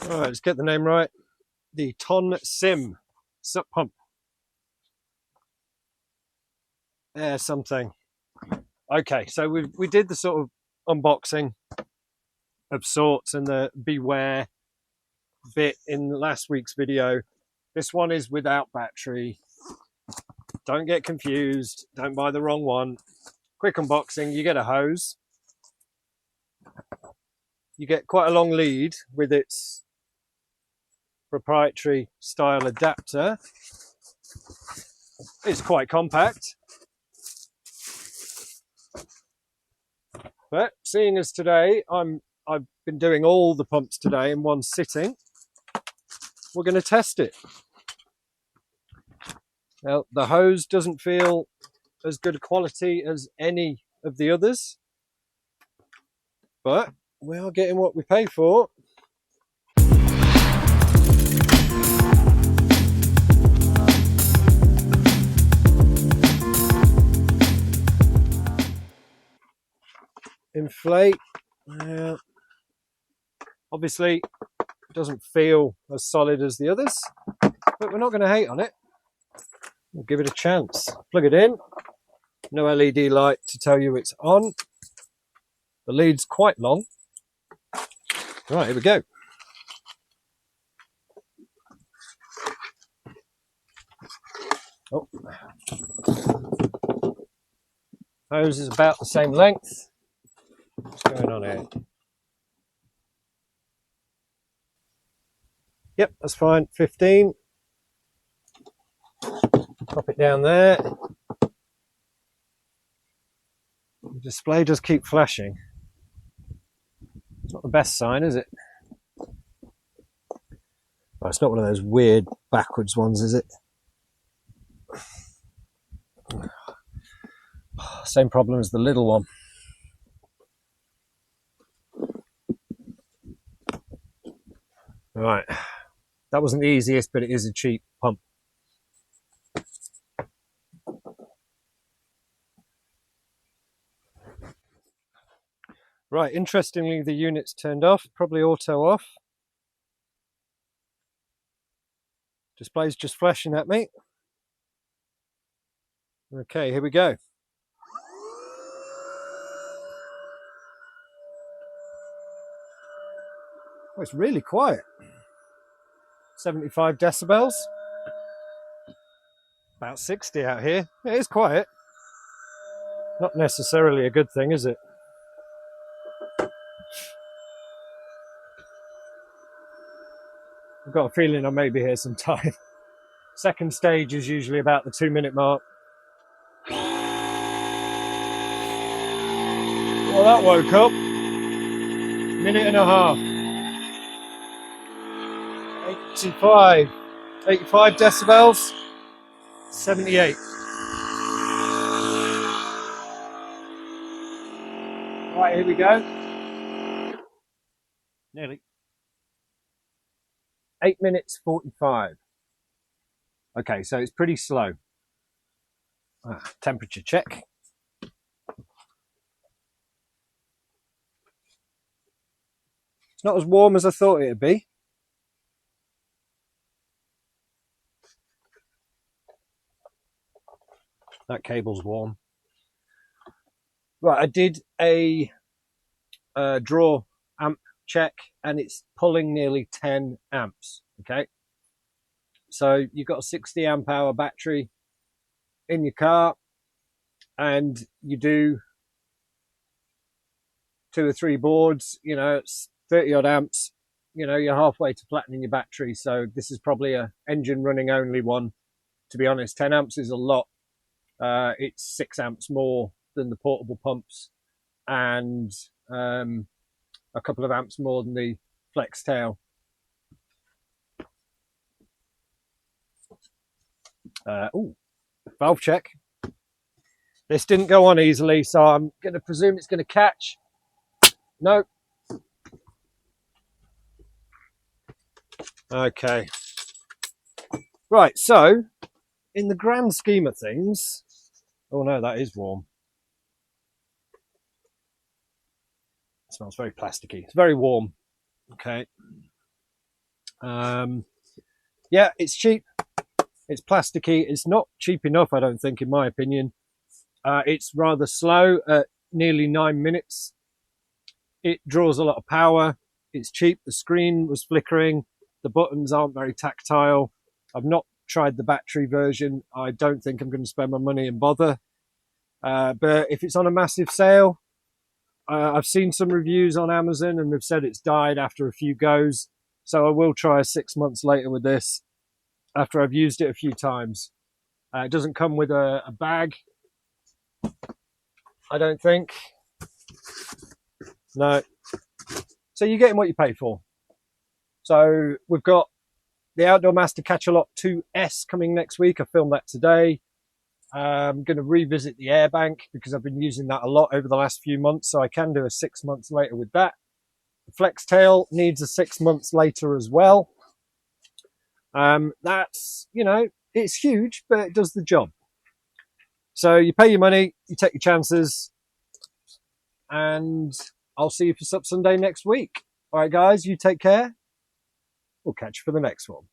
All right, let's get the name right. The Tonsim SUP pump. There's something. Okay, so we did the sort of unboxing of sorts and the beware bit in last week's video. This one is without battery. Don't get confused. Don't buy the wrong one. Quick unboxing. You get a hose. You get quite a long lead with its proprietary style adapter. It's quite compact. But seeing as today I've been doing all the pumps today in one sitting, we're going to test it. Now, the hose doesn't feel as good a quality as any of the others, but we are getting what we pay for. Inflate. Obviously, it doesn't feel as solid as the others, but we're not going to hate on it. We'll give it a chance. Plug it in. No LED light to tell you it's on. The lead's quite long. Right, here we go. Oh. Hose is about the same length. What's going on here? Yep, that's fine. 15. Pop it down there. The display does keep flashing. It's not the best sign, is it? Oh, it's not one of those weird backwards ones, is it? Same problem as the little one. Right. That wasn't the easiest, but it is a cheap pump. Right, interestingly, the unit's turned off, probably auto off. Display's just flashing at me. Okay, here we go. Oh, it's really quiet. 75 decibels. About 60 out here. It is quiet. Not necessarily a good thing, is it? I've got a feeling I may be here some time. Second stage is usually about the 2-minute mark. Well, that woke up. Minute and a half. 85 decibels. 78. Right, here we go. Nearly. 8 minutes 45. Okay, so it's pretty slow. Temperature check. It's not as warm as I thought it would be. That cable's warm. Right, I did a draw amp check and it's pulling nearly 10 amps. Okay, so you've got a 60 amp hour battery in your car and you do 2 or 3 boards, you know, it's 30 odd amps, you know, you're halfway to flattening your battery. So this is probably a engine running only one. To be honest, 10 amps is a lot. It's 6 amps more than the portable pumps and a couple of amps more than the flex tail. Valve check. This didn't go on easily, so I'm going to presume it's going to catch. No. Okay. Right, so in the grand scheme of things, oh no, that is warm. It smells very plasticky. It's very warm. Okay. Yeah, it's cheap. It's plasticky. It's not cheap enough, I don't think, in my opinion. It's rather slow at nearly 9 minutes. It draws a lot of power. It's cheap. The screen was flickering. The buttons aren't very tactile. I've not tried the battery version. I don't think I'm going to spend my money and bother. But if it's on a massive sale, I've seen some reviews on Amazon and they've said it's died after a few goes. So I will try 6 months later with this after I've used it a few times. It doesn't come with a bag, I don't think. No. So you're getting what you pay for. So we've got the Outdoor Master Catch-A-Lot 2S coming next week. I filmed that today. I'm going to revisit the air bank because I've been using that a lot over the last few months. So I can do a 6 months later with that. The Flex Tail needs a 6 months later as well. That's, you know, it's huge, but it does the job. So you pay your money, you take your chances, and I'll see you for SUP Sunday next week. All right, guys, you take care. We'll catch you for the next one.